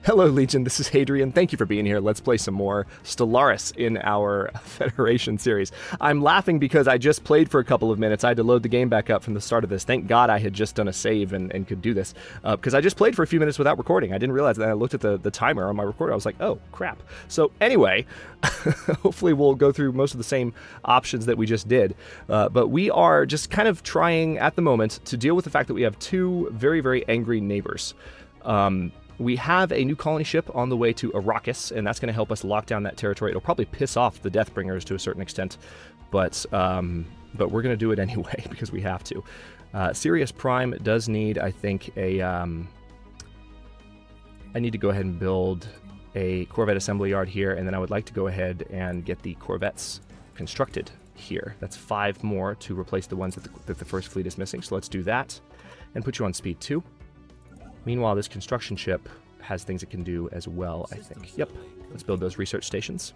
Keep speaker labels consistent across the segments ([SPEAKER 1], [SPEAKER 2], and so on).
[SPEAKER 1] Hello, Legion. This is Hadrian. Thank you for being here. Let's play some more Stellaris in our Federation series. I'm laughing because I just played for a couple of minutes. I had to load the game back up from the start of this. Thank God I had just done a save and could do this, because I just played for a few minutes without recording. I didn't realize that. I looked at the timer on my recorder. I was like, oh, crap. So anyway, hopefully we'll go through most of the same options that we just did. But we are just kind of trying at the moment to deal with the fact that we have two very, very angry neighbors. We have a new colony ship on the way to Arrakis, and that's going to help us lock down that territory. It'll probably piss off the Deathbringers to a certain extent, but we're going to do it anyway because we have to. Sirius Prime does need, I think, I need to go ahead and build a Corvette assembly yard here, and then I would like to go ahead and get the Corvettes constructed here. That's 5 more to replace the ones that the first fleet is missing, so let's do that and put you on speed 2. Meanwhile, this construction ship has things it can do as well, I think. Yep, let's build those research stations.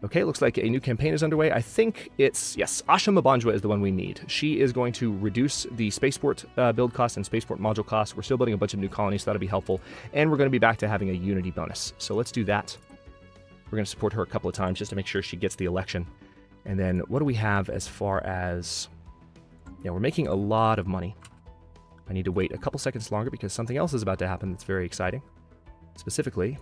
[SPEAKER 1] Okay, looks like a new campaign is underway. I think it's, yes, Asha Mabanjwa is the one we need. She is going to reduce the spaceport build cost and spaceport module cost. We're still building a bunch of new colonies, so that'll be helpful. And we're going to be back to having a unity bonus. So let's do that. We're going to support her a couple of times just to make sure she gets the election. And then what do we have as far as... Yeah, we're making a lot of money. I need to wait a couple seconds longer because something else is about to happen that's very exciting. Specifically,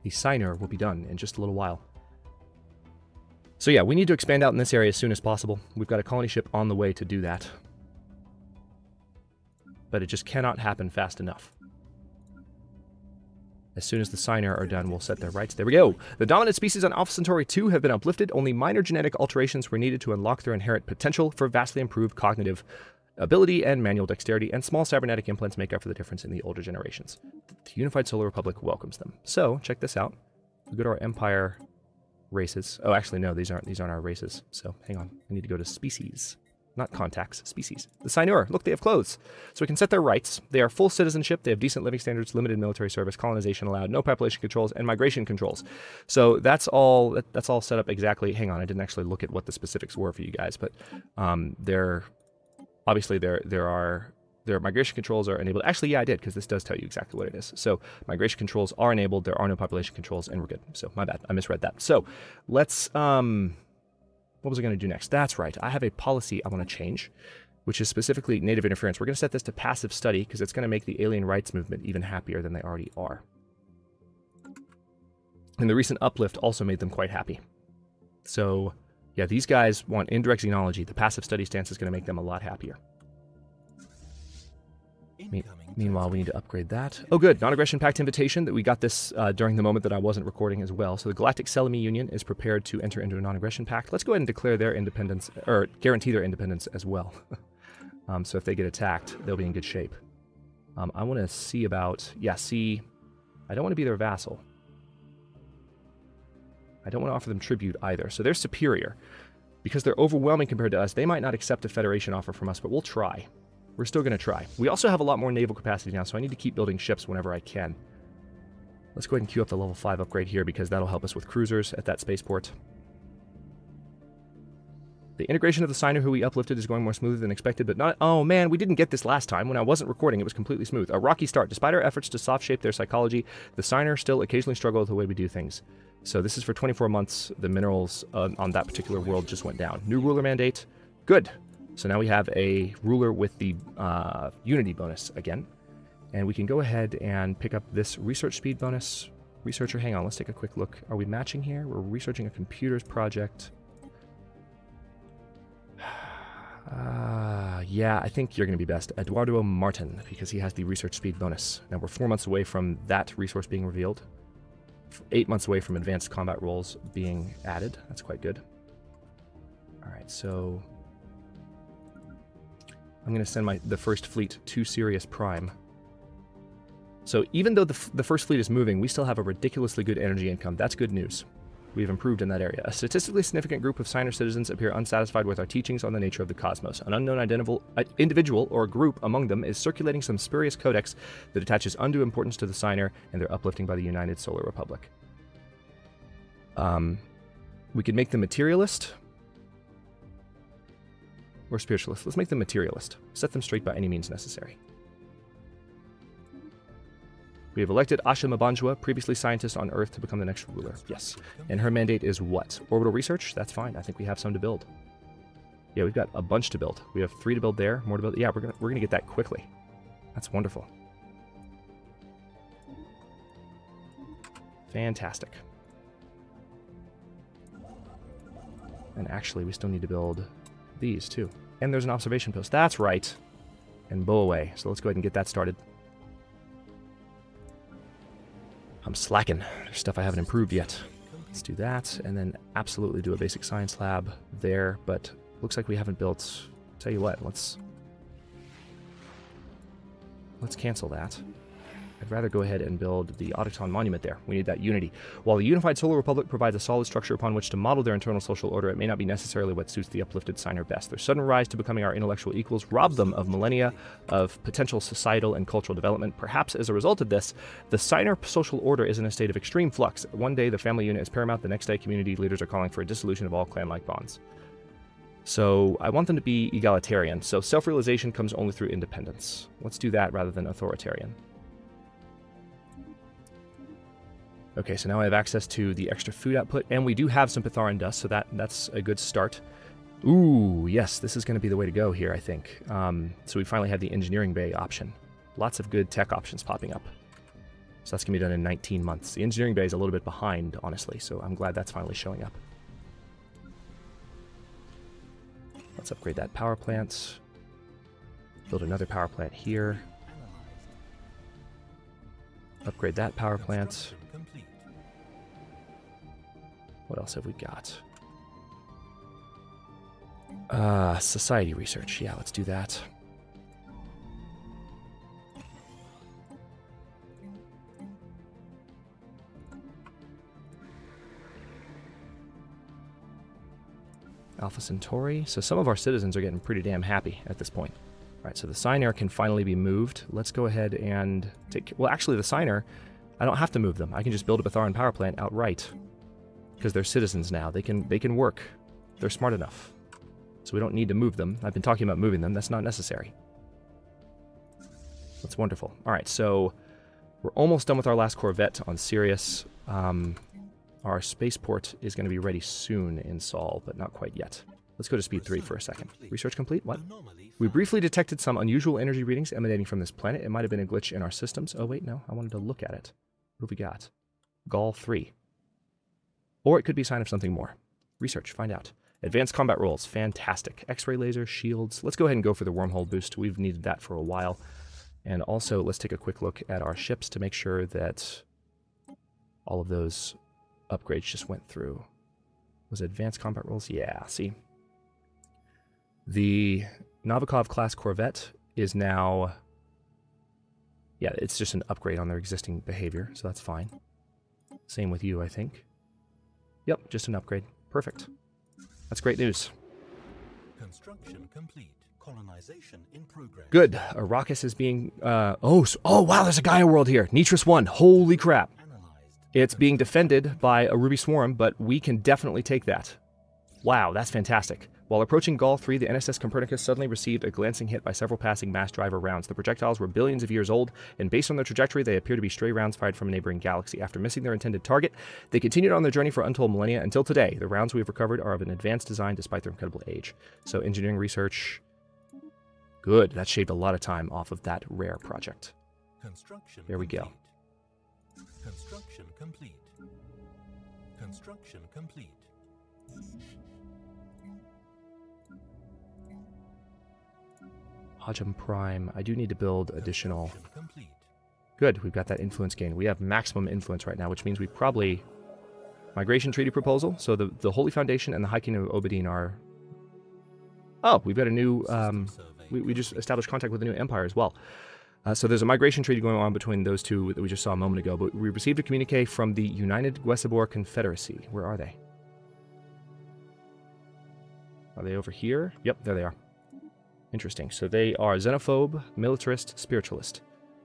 [SPEAKER 1] the signer will be done in just a little while. So yeah, we need to expand out in this area as soon as possible. We've got a colony ship on the way to do that. But it just cannot happen fast enough. As soon as the signer are done, we'll set their rights. There we go. The dominant species on Alpha Centauri 2 have been uplifted. Only minor genetic alterations were needed to unlock their inherent potential for vastly improved cognitive ability and manual dexterity, and small cybernetic implants make up for the difference in the older generations. The Unified Solar Republic welcomes them. So, check this out. We go to our Empire races. Oh, actually, no, these aren't our races. So, hang on. I need to go to species. Not contacts, species. The Signor, look, they have clothes. So we can set their rights. They are full citizenship, they have decent living standards, limited military service, colonization allowed, no population controls, and migration controls. So that's all set up exactly. Hang on, I didn't actually look at what the specifics were for you guys, but their migration controls are enabled. Actually, yeah, I did, because this does tell you exactly what it is. So migration controls are enabled, there are no population controls, and we're good. So my bad, I misread that. So let's... What was I going to do next? That's right. I have a policy I want to change, which is specifically native interference. We're going to set this to passive study because it's going to make the alien rights movement even happier than they already are. And the recent uplift also made them quite happy. So, yeah, these guys want indirect xenology. The passive study stance is going to make them a lot happier. Meanwhile, we need to upgrade that. Oh, good. Non-aggression pact invitation. That we got this during the moment that I wasn't recording as well. So the Galactic Selimi Union is prepared to enter into a non-aggression pact. Let's go ahead and declare their independence, or guarantee their independence as well. So if they get attacked, they'll be in good shape. I want to see about... Yeah, see... I don't want to be their vassal. I don't want to offer them tribute either. So they're superior. Because they're overwhelming compared to us, they might not accept a Federation offer from us, but we'll try. We're still going to try. We also have a lot more naval capacity now, so I need to keep building ships whenever I can. Let's go ahead and queue up the level 5 upgrade here, because that'll help us with cruisers at that spaceport. The integration of the signer who we uplifted is going more smoothly than expected, but not... Oh man, we didn't get this last time. When I wasn't recording, it was completely smooth. A rocky start. Despite our efforts to soft-shape their psychology, the signer still occasionally struggle with the way we do things. So this is for 24 months. The minerals on that particular world just went down. New ruler mandate. Good. So now we have a ruler with the unity bonus again. And we can go ahead and pick up this research speed bonus. Researcher, hang on, let's take a quick look. Are we matching here? We're researching a computers project. Yeah, I think you're going to be best. Eduardo Martin, because he has the research speed bonus. Now we're 4 months away from that resource being revealed. 8 months away from advanced combat roles being added. That's quite good. Alright, so... I'm going to send the first fleet to Sirius Prime. So even though the first fleet is moving, we still have a ridiculously good energy income. That's good news. We've improved in that area. A statistically significant group of signer citizens appear unsatisfied with our teachings on the nature of the cosmos. An unknown individual or group among them is circulating some spurious codex that attaches undue importance to the signer and their uplifting by the United Solar Republic. We could make them materialist. or spiritualist? Let's make them materialist. Set them straight by any means necessary. We have elected Asha Mabanjwa, previously scientist on Earth, to become the next ruler. Yes. And her mandate is what? Orbital research? That's fine. I think we have some to build. Yeah, we've got a bunch to build. We have 3 to build there, more to build. Yeah, we're gonna get that quickly. That's wonderful. Fantastic. And actually, we still need to build these, too. And there's an observation post. That's right. And bow away. So let's go ahead and get that started. I'm slacking. There's stuff I haven't improved yet. Let's do that, and then absolutely do a basic science lab there, but looks like we haven't built... Tell you what, let's cancel that. I'd rather go ahead and build the Autochton Monument there. We need that unity. While the unified Solar Republic provides a solid structure upon which to model their internal social order, it may not be necessarily what suits the uplifted signer best. Their sudden rise to becoming our intellectual equals robbed them of millennia of potential societal and cultural development. Perhaps as a result of this, the signer social order is in a state of extreme flux. One day the family unit is paramount, the next day community leaders are calling for a dissolution of all clan-like bonds. So I want them to be egalitarian, so self-realization comes only through independence. Let's do that rather than authoritarian. Okay, so now I have access to the extra food output, and we do have some Pytharan dust, so that's a good start. Ooh, yes, this is going to be the way to go here, I think. So we finally have the engineering bay option. Lots of good tech options popping up. So that's going to be done in 19 months. The engineering bay is a little bit behind, honestly, so I'm glad that's finally showing up. Let's upgrade that power plant. Build another power plant here. Upgrade that power plant. What else have we got? Society research. Yeah, let's do that. Alpha Centauri. So some of our citizens are getting pretty damn happy at this point. All right, so the signer can finally be moved. Let's go ahead and take... Well, actually, the signer, I don't have to move them. I can just build a Pytharan power plant outright. Because they're citizens now. They can work. They're smart enough. So we don't need to move them. I've been talking about moving them. That's not necessary. That's wonderful. All right, so we're almost done with our last Corvette on Sirius. Our spaceport is going to be ready soon in Sol, but not quite yet. Let's go to speed 3 for a second. Research complete? What? We briefly detected some unusual energy readings emanating from this planet. It might have been a glitch in our systems. Oh, wait, no. I wanted to look at it. What have we got? Gaul 3. Or it could be a sign of something more. Research, find out. Advanced combat roles, fantastic. X-ray laser, shields. Let's go ahead and go for the wormhole boost. We've needed that for a while. And also, let's take a quick look at our ships to make sure that all of those upgrades just went through. Was it advanced combat roles? Yeah, see. The Novikov-class Corvette is now... Yeah, it's just an upgrade on their existing behavior, so that's fine. Same with you, I think. Yep, just an upgrade. Perfect. That's great news.
[SPEAKER 2] Construction complete. Colonization in progress.
[SPEAKER 1] Good. Arrakis is being... Oh, wow, there's a Gaia world here. Nitris 1. Holy crap. It's being defended by a Ruby Swarm, but we can definitely take that. Wow, that's fantastic. While approaching Gaul 3, the NSS Copernicus suddenly received a glancing hit by several passing mass driver rounds. The projectiles were billions of years old, and based on their trajectory, they appear to be stray rounds fired from a neighboring galaxy. After missing their intended target, they continued on their journey for untold millennia. Until today, the rounds we have recovered are of an advanced design despite their incredible age. So engineering research... Good. That shaved a lot of time off of that rare project. There we go.
[SPEAKER 2] Construction complete. Construction complete.
[SPEAKER 1] Hajam Prime. I do need to build additional... Good, we've got that influence gain. We have maximum influence right now, which means we probably... Migration Treaty Proposal. So the Holy Foundation and the High Kingdom of Obadine are... Oh, we've got a new... We just established contact with a new empire as well. So there's a migration treaty going on between those two that we just saw a moment ago, but we received a communique from the United Guesibor Confederacy. Where are they? Are they over here? Yep, there they are. Interesting. So they are xenophobe, militarist, spiritualist.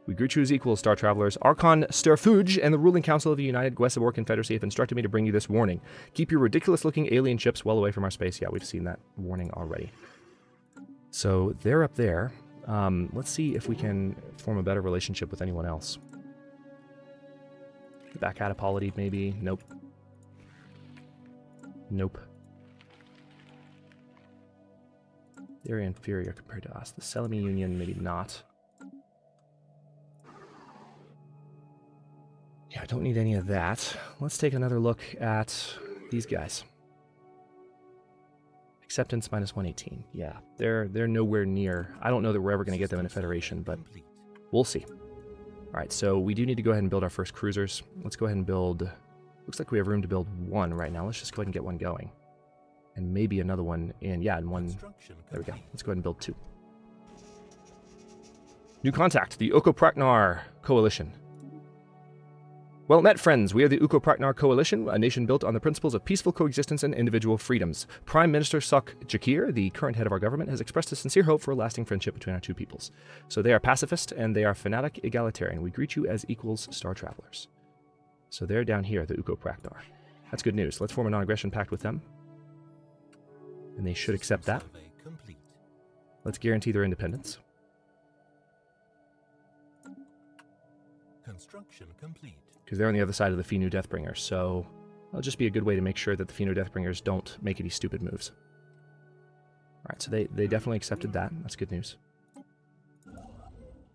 [SPEAKER 1] We greet you as equals, Star Travelers. Archon Sturfuge and the ruling council of the United Guesibor Confederacy have instructed me to bring you this warning. Keep your ridiculous-looking alien ships well away from our space. Yeah, we've seen that warning already. So they're up there. Let's see if we can form a better relationship with anyone else. Back out of Polity, maybe? Nope. Nope. They're inferior compared to us. The Selimi Union, maybe not. Yeah, I don't need any of that. Let's take another look at these guys. Acceptance minus 118. Yeah, they're nowhere near. I don't know that we're ever going to get them in a Federation, but we'll see. All right, so we do need to go ahead and build our first cruisers. Let's go ahead and build... Looks like we have room to build one right now. Let's just go ahead and get one going. And maybe another one in... Yeah, and one... There we go. Let's go ahead and build two. New contact, the Ukopraknar Coalition. Well met, friends. We are the Ukopraknar Coalition, a nation built on the principles of peaceful coexistence and individual freedoms. Prime Minister Sok Jakir, the current head of our government, has expressed a sincere hope for a lasting friendship between our two peoples. So they are pacifist and they are fanatic egalitarian. We greet you as equals, star travelers. So they're down here, the Ukopraknar. That's good news. Let's form a non-aggression pact with them. And they should accept that. Let's guarantee their independence.
[SPEAKER 2] Construction complete.
[SPEAKER 1] Because they're on the other side of the Finu Deathbringers, so it'll just be a good way to make sure that the Finu Deathbringers don't make any stupid moves. Alright, so they definitely accepted that. That's good news.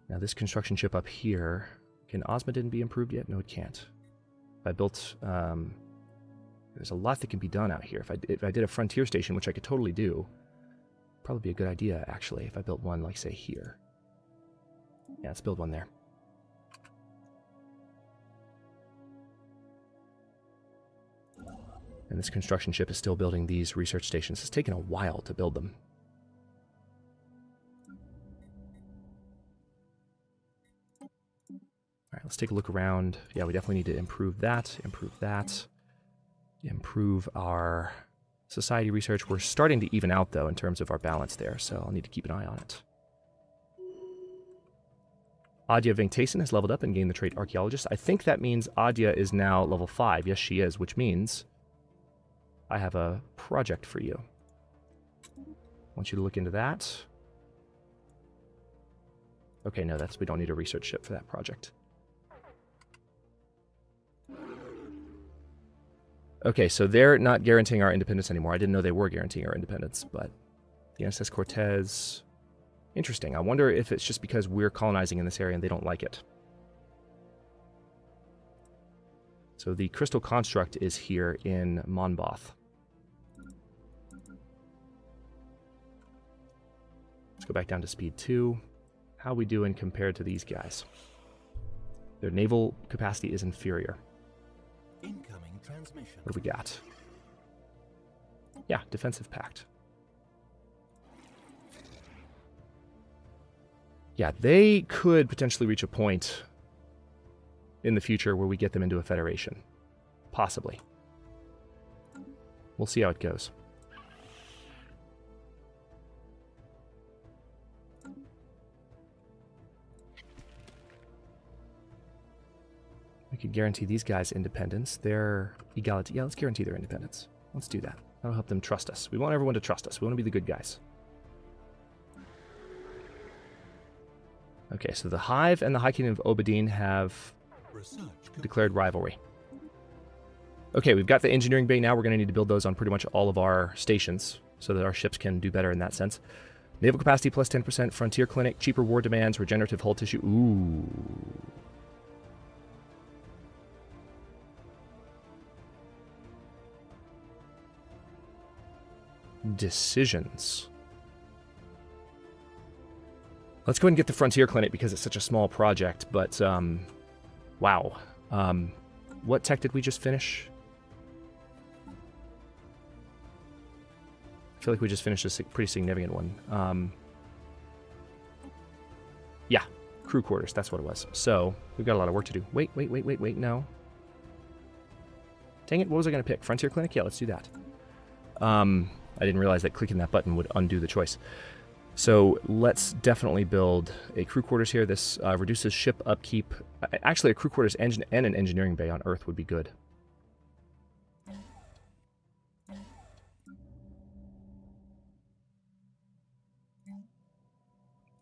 [SPEAKER 1] Now this construction ship up here, can Osmodin be improved yet? No, it can't. If I built... there's a lot that can be done out here. If I did a frontier station, which I could totally do, probably be a good idea, actually, if I built one, like, say, here. Yeah, let's build one there. And this construction ship is still building these research stations. It's taken a while to build them. All right, let's take a look around. Yeah, we definitely need to improve that, improve our society research. We're starting to even out, though, in terms of our balance there, so I'll need to keep an eye on it. Adya Vengtason has leveled up and gained the trait Archaeologist. I think that means Adya is now level 5. Yes, she is, which means I have a project for you. I want you to look into that. Okay, no, we don't need a research ship for that project. Okay, so they're not guaranteeing our independence anymore. I didn't know they were guaranteeing our independence, but the NSS Cortez... Interesting. I wonder if it's just because we're colonizing in this area and they don't like it. So the crystal construct is here in Monboth. Let's go back down to speed 2. How are we doing compared to these guys? Their naval capacity is inferior.
[SPEAKER 2] Incoming transmission.
[SPEAKER 1] What do we got? Yeah, defensive pact. Yeah, they could potentially reach a point in the future where we get them into a federation. Possibly. We'll see how it goes. We could guarantee these guys independence. They're egality. Yeah, let's guarantee their independence. Let's do that. That'll help them trust us. We want everyone to trust us. We want to be the good guys. Okay, so the Hive and the High Kingdom of Obadine have declared rivalry. Okay, we've got the engineering bay now. We're going to need to build those on pretty much all of our stations so that our ships can do better in that sense. Naval capacity plus 10%, frontier clinic, cheaper war demands, regenerative hull tissue. Ooh. Decisions. Let's go ahead and get the Frontier Clinic because it's such a small project, but, wow. What tech did we just finish? I feel like we just finished a pretty significant one. Yeah, crew quarters, that's what it was. So, we've got a lot of work to do. Wait, no. Dang it, what was I going to pick? Frontier Clinic? Yeah, let's do that. I didn't realize that clicking that button would undo the choice. So let's definitely build a crew quarters here. This reduces ship upkeep. Actually, a crew quarters and an engineering bay on Earth would be good.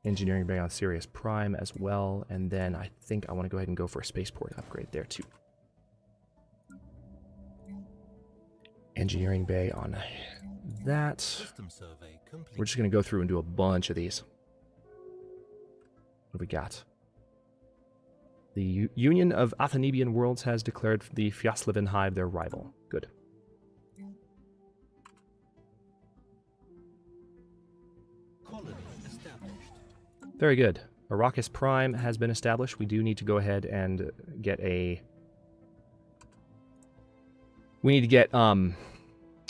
[SPEAKER 1] engineering bay on Sirius Prime as well, and then I think I want to go ahead and go for a spaceport upgrade there too. Engineering bay on that.
[SPEAKER 2] System survey complete.
[SPEAKER 1] We're just going to go through and do a bunch of these. What have we got? The Union of Athenibian Worlds has declared the Fjaslivin Hive their rival. Good.
[SPEAKER 2] Colony established.
[SPEAKER 1] Very good. Arrakis Prime has been established. We do need to go ahead and get a... We need to get,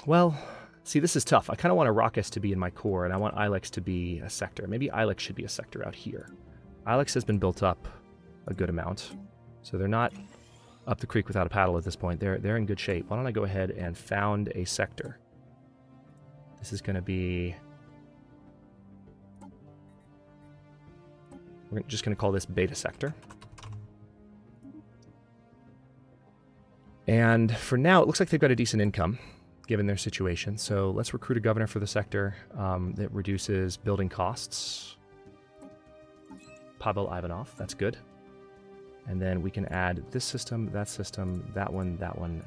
[SPEAKER 1] well, see, this is tough. I kind of want Arrakis to be in my core, and I want Ilex to be a sector. Maybe Ilex should be a sector out here. Ilex has been built up a good amount, so they're not up the creek without a paddle at this point. They're in good shape. Why don't I go ahead and found a sector? This is going to be... We're just going to call this Beta Sector. And for now, it looks like they've got a decent income, given their situation. So let's recruit a governor for the sector that reduces building costs. Pavel Ivanov, that's good. And then we can add this system, that one,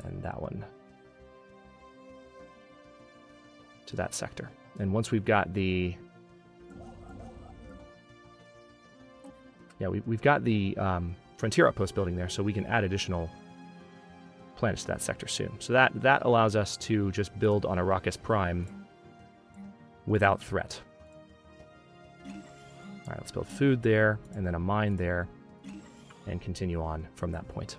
[SPEAKER 1] and that one to that sector. And once we've got the... Yeah, we've got the frontier outpost building there, so we can add additional planets to that sector soon. So that allows us to just build on Arrakis Prime without threat. All right, let's build food there, and then a mine there, and continue on from that point.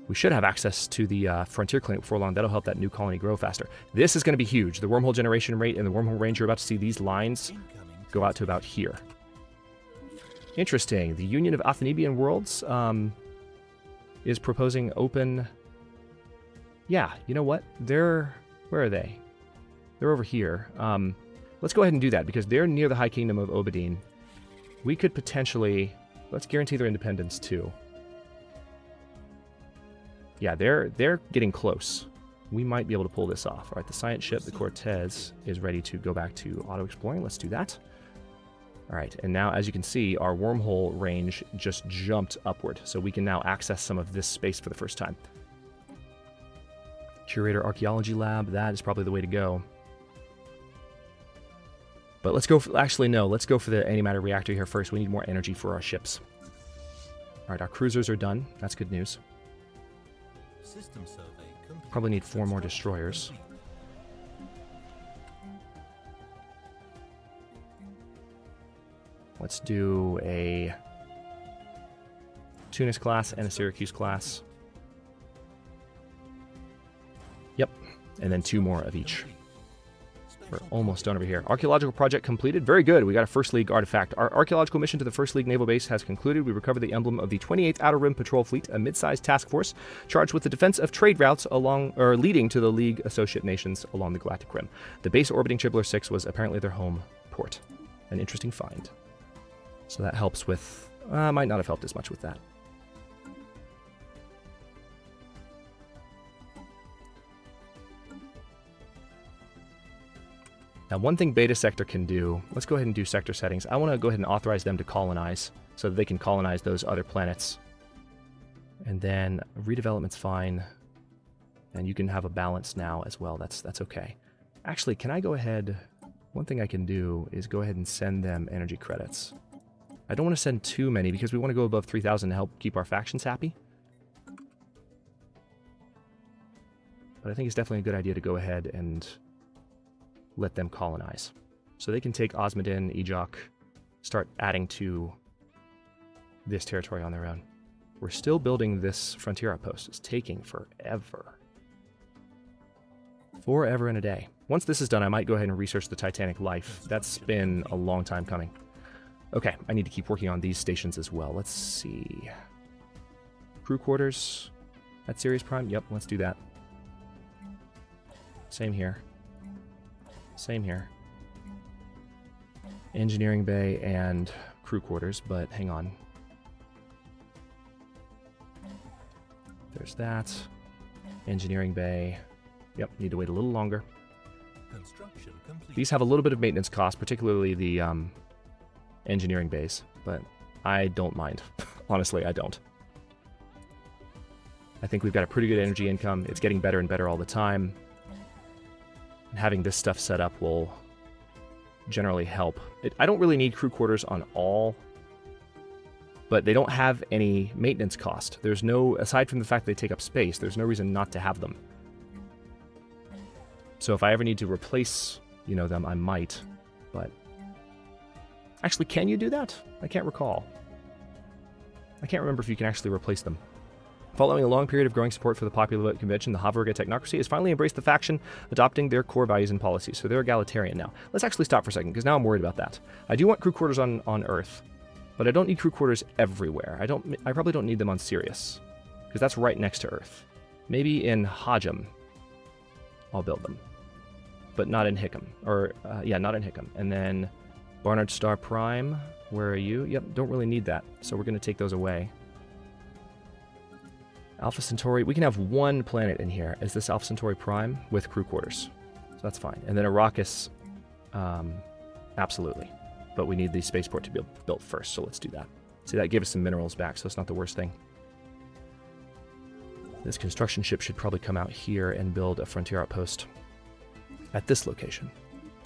[SPEAKER 1] We should have access to the Frontier Clinic before long. That'll help that new colony grow faster. This is going to be huge. The wormhole generation rate and the wormhole range, you're about to see these lines go out to about here. Interesting. The Union of Athenibian Worlds is proposing open... Yeah, you know what? Where are they? They're over here. Let's go ahead and do that, because they're near the High Kingdom of Obadine. We could potentially... Let's guarantee their independence, too. Yeah, they're getting close. We might be able to pull this off. All right, the science ship, the Cortez, is ready to go back to auto-exploring. Let's do that. All right, and now, as you can see, our wormhole range just jumped upward, so we can now access some of this space for the first time. Curator Archaeology Lab, that is probably the way to go. But let's go for, actually, no, let's go for the antimatter reactor here first. We need more energy for our ships. All right, our cruisers are done. That's good news.
[SPEAKER 2] System survey complete.
[SPEAKER 1] Probably need 4 more destroyers. Let's do a Tunis class and a Syracuse class. Yep, and then 2 more of each. We're almost done over here. Archaeological project completed. Very good. We got a First League artifact. Our archaeological mission to the First League naval base has concluded. We recovered the emblem of the 28th Outer Rim Patrol Fleet, a mid-sized task force charged with the defense of trade routes leading to the League associate nations along the Galactic Rim. The base orbiting Chibler 6 was apparently their home port. An interesting find. So that helps with... might not have helped as much with that. Now, one thing Beta Sector can do, let's go ahead and do sector settings. I want to go ahead and authorize them to colonize so that they can colonize those other planets. And then redevelopment's fine. And you can have a balance now as well. That's okay. Actually, can I go ahead... One thing I can do is go ahead and send them energy credits. I don't want to send too many because we want to go above 3,000 to help keep our factions happy. But I think it's definitely a good idea to go ahead and let them colonize. So they can take Osmodin, Ejok, start adding to this territory on their own. We're still building this frontier outpost. It's taking forever. Forever and a day. Once this is done, I might go ahead and research the Titanic life. That's been a long time coming. Okay, I need to keep working on these stations as well. Let's see. Crew quarters at Sirius Prime. Yep, let's do that. Same here. Same here. Engineering bay and crew quarters, but hang on. There's that. Engineering bay. Yep, need to wait a little longer.
[SPEAKER 2] Construction complete.
[SPEAKER 1] These have a little bit of maintenance cost, particularly the engineering bays, but I don't mind. Honestly, I don't. I think we've got a pretty good energy income. It's getting better and better all the time. And having this stuff set up will generally help. I don't really need crew quarters on all, but they don't have any maintenance cost. There's no, aside from the fact they take up space, there's no reason not to have them. So if I ever need to replace, you know, them, I might, but... Actually, can you do that? I can't recall. I can't remember if you can actually replace them. Following a long period of growing support for the popular vote convention, the Havurga technocracy has finally embraced the faction, adopting their core values and policies. So they're egalitarian now. Let's actually stop for a second, because now I'm worried about that. I do want crew quarters on Earth, but I don't need crew quarters everywhere. I probably don't need them on Sirius, because that's right next to Earth. Maybe in Hajam, I'll build them, but not in Hickam. Or, yeah, not in Hickam. And then Barnard Star Prime, where are you? Yep, don't really need that, so we're going to take those away. Alpha Centauri, we can have one planet in here. Is this Alpha Centauri Prime with crew quarters? So that's fine. And then Arrakis, absolutely. But we need the spaceport to be built first, so let's do that. See, that gave us some minerals back, so it's not the worst thing. This construction ship should probably come out here and build a frontier outpost at this location.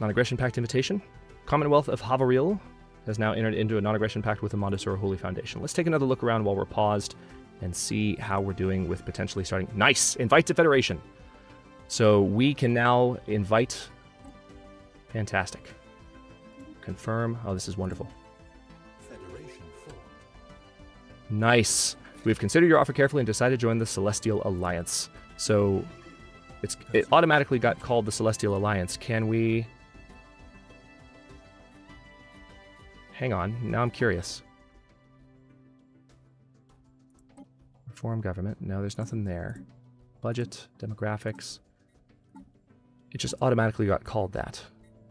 [SPEAKER 1] Non-aggression pact invitation. Commonwealth of Havaril has now entered into a non-aggression pact with the Mondosura Holy Foundation. Let's take another look around while we're paused and see how we're doing with potentially starting... Nice! Invite to Federation! So we can now invite... Fantastic. Confirm. Oh, this is wonderful.
[SPEAKER 2] Federation formed.
[SPEAKER 1] Nice! We've considered your offer carefully and decided to join the Celestial Alliance. So it automatically got called the Celestial Alliance. Can we... Hang on. Now I'm curious. Reform government. No, there's nothing there. Budget, demographics. It just automatically got called that,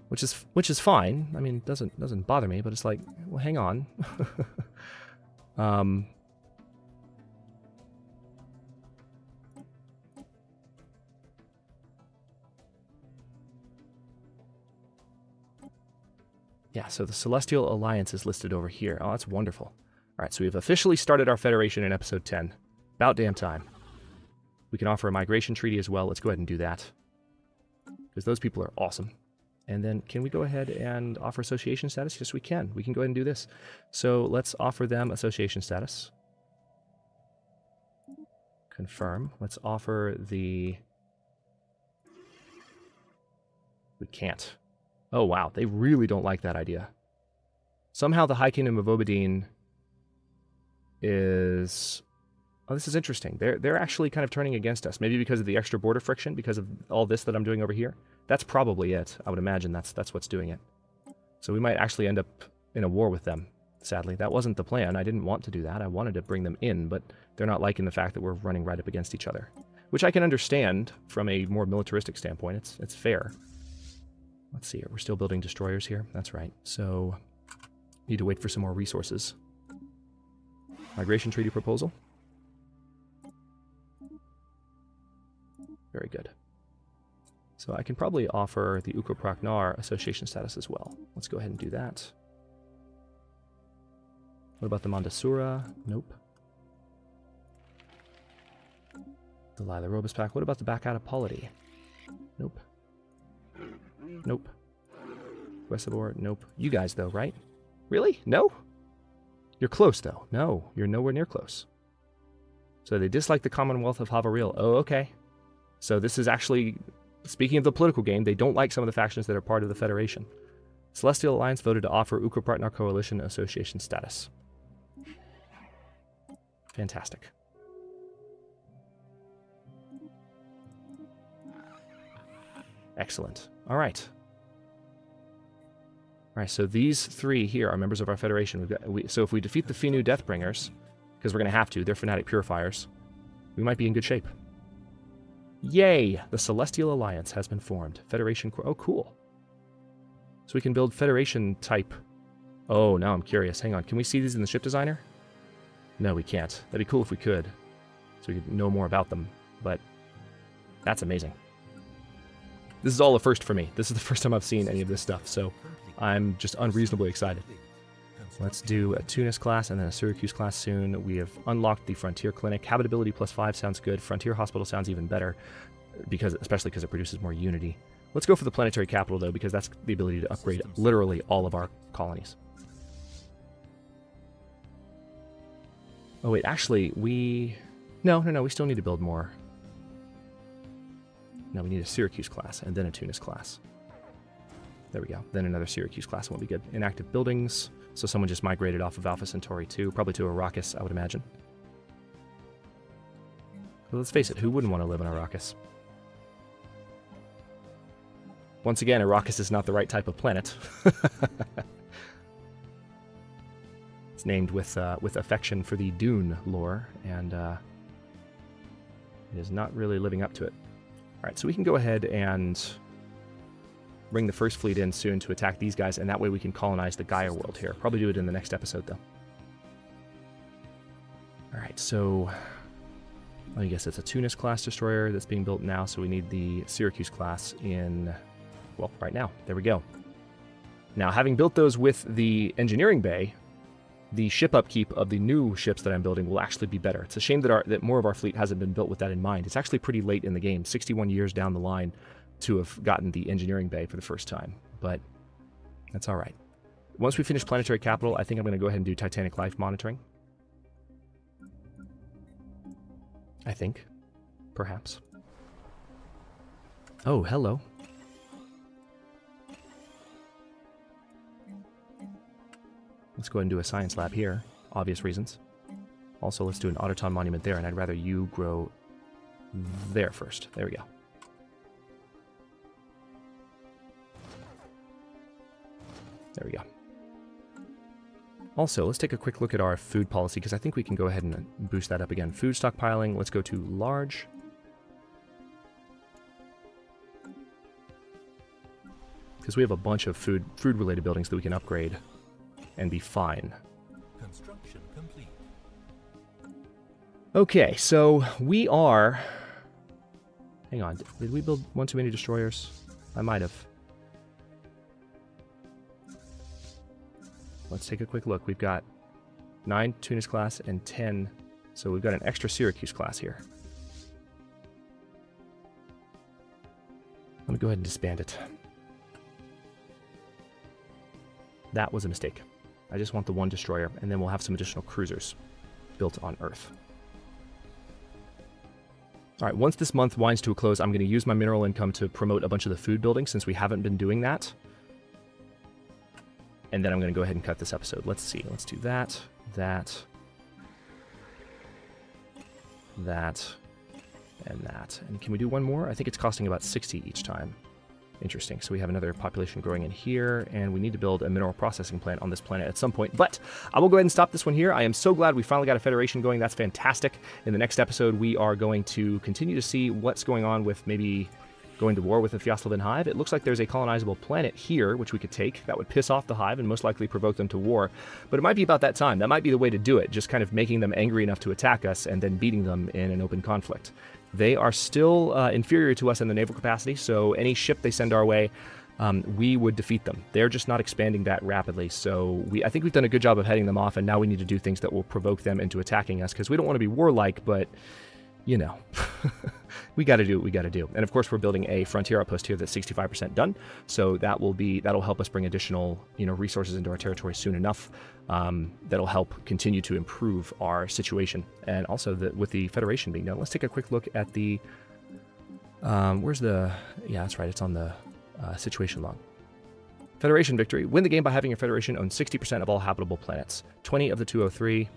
[SPEAKER 1] which is fine. I mean, it doesn't bother me, but it's like, well, hang on. Yeah, so the Celestial Alliance is listed over here. Oh, that's wonderful. All right, so we've officially started our Federation in episode 10. About damn time. We can offer a migration treaty as well. Let's go ahead and do that, because those people are awesome. And then can we go ahead and offer association status? Yes, we can. We can go ahead and do this. So let's offer them association status. Confirm. Let's offer the... We can't. Oh, wow. They really don't like that idea. Somehow the High Kingdom of Obadine is... Oh, this is interesting. They're actually kind of turning against us. Maybe because of the extra border friction, because of all this that I'm doing over here. That's probably it. I would imagine that's what's doing it. So we might actually end up in a war with them, sadly. That wasn't the plan. I didn't want to do that. I wanted to bring them in, but they're not liking the fact that we're running right up against each other. Which I can understand from a more militaristic standpoint. It's fair. Let's see here. We're still building destroyers here. That's right. So, need to wait for some more resources. Migration treaty proposal. Very good. So I can probably offer the Ukro-Praknar association status as well. Let's go ahead and do that. What about the Mondosura? Nope. The Lila Robus Pack. What about the Back Out of Polity? Nope. Nope. Westabor? Nope. You guys, though, right? Really? No? You're close, though. No, you're nowhere near close. So they dislike the Commonwealth of Havaril. Oh, okay. So this is actually, speaking of the political game, they don't like some of the factions that are part of the Federation. Celestial Alliance voted to offer Ukro-Partnar Coalition association status. Fantastic. Excellent. All right. All right, so these three here are members of our Federation. So if we defeat the Finu Deathbringers, because we're going to have to, they're Fanatic Purifiers, we might be in good shape. Yay! The Celestial Alliance has been formed. Federation... Oh, cool. So we can build Federation type... Oh, now I'm curious. Hang on. Can we see these in the ship designer? No, we can't. That'd be cool if we could. So we could know more about them. But that's amazing. This is all a first for me. This is the first time I've seen any of this stuff, so I'm just unreasonably excited. Let's do a Tunis class and then a Syracuse class soon. We have unlocked the Frontier Clinic. Habitability +5 sounds good. Frontier Hospital sounds even better, especially because it produces more unity. Let's go for the planetary capital, though, because that's the ability to upgrade literally all of our colonies. Oh, wait, actually, No, we still need to build more. No, we need a Syracuse class and then a Tunis class. There we go. Then another Syracuse class won't be good. Inactive buildings. So someone just migrated off of Alpha Centauri 2, probably to Arrakis, I would imagine. But let's face it, who wouldn't want to live on Arrakis? Once again, Arrakis is not the right type of planet. It's named with affection for the Dune lore, and it is not really living up to it. All right, so we can go ahead and bring the first fleet in soon to attack these guys, and that way we can colonize the Gaia world here. Probably do it in the next episode, though. All right, so I guess it's a Tunis class destroyer that's being built now, so we need the Syracuse class in, well, right now. There we go. Now, having built those with the engineering bay, the ship upkeep of the new ships that I'm building will actually be better. It's a shame that more of our fleet hasn't been built with that in mind. It's actually pretty late in the game, 61 years down the line, to have gotten the engineering bay for the first time, but that's all right. Once we finish planetary capital, I think I'm going to go ahead and do Titanic life monitoring. I think. Perhaps. Oh, hello. Let's go ahead and do a science lab here. Obvious reasons. Also, let's do an autoton monument there, and I'd rather you grow there first. There we go. There we go. Also, let's take a quick look at our food policy, because I think we can go ahead and boost that up again. Food stockpiling, let's go to large. Because we have a bunch of food-related buildings that we can upgrade and be fine.
[SPEAKER 2] Construction complete.
[SPEAKER 1] Okay, so we are... Hang on, did we build one too many destroyers? I might have. Let's take a quick look. We've got 9 Tunis class and 10, so we've got an extra Syracuse class here. Let me go ahead and disband it. That was a mistake. I just want the one destroyer, and then we'll have some additional cruisers built on Earth. All right, once this month winds to a close, I'm going to use my mineral income to promote a bunch of the food buildings, since we haven't been doing that. And then I'm going to go ahead and cut this episode. Let's see. Let's do that, that, and that. And can we do one more? I think it's costing about 60 each time. Interesting. So we have another population growing in here, and we need to build a mineral processing plant on this planet at some point. But I will go ahead and stop this one here. I am so glad we finally got a Federation going. That's fantastic. In the next episode, we are going to continue to see what's going on with maybe going to war with the Fjaslaven Hive. It looks like there's a colonizable planet here, which we could take. That would piss off the Hive and most likely provoke them to war. But it might be about that time. That might be the way to do it, just kind of making them angry enough to attack us and then beating them in an open conflict. They are still inferior to us in the naval capacity, so any ship they send our way, we would defeat them. They're just not expanding that rapidly, so I think we've done a good job of heading them off, and now we need to do things that will provoke them into attacking us, because we don't want to be warlike, but, you know, we got to do what we got to do. And of course, we're building a frontier outpost here that's 65% done, so that'll help us bring additional, resources into our territory soon enough. That'll help continue to improve our situation, and also with the Federation being done. Let's take a quick look at the. Where's the? Yeah, that's right. It's on the situation log. Federation victory. Win the game by having your Federation own 60% of all habitable planets. 20 of the 203.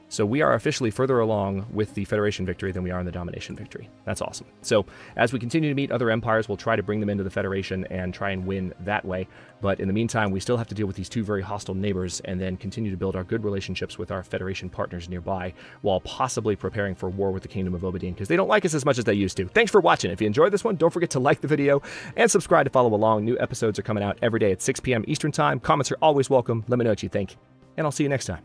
[SPEAKER 1] So we are officially further along with the Federation victory than we are in the Domination victory. That's awesome. So as we continue to meet other empires, we'll try to bring them into the Federation and try and win that way. But in the meantime, we still have to deal with these two very hostile neighbors and then continue to build our good relationships with our Federation partners nearby while possibly preparing for war with the Kingdom of Obsidian, because they don't like us as much as they used to. Thanks for watching. If you enjoyed this one, don't forget to like the video and subscribe to follow along. New episodes are coming out every day at 6 p.m. Eastern Time. Comments are always welcome. Let me know what you think, and I'll see you next time.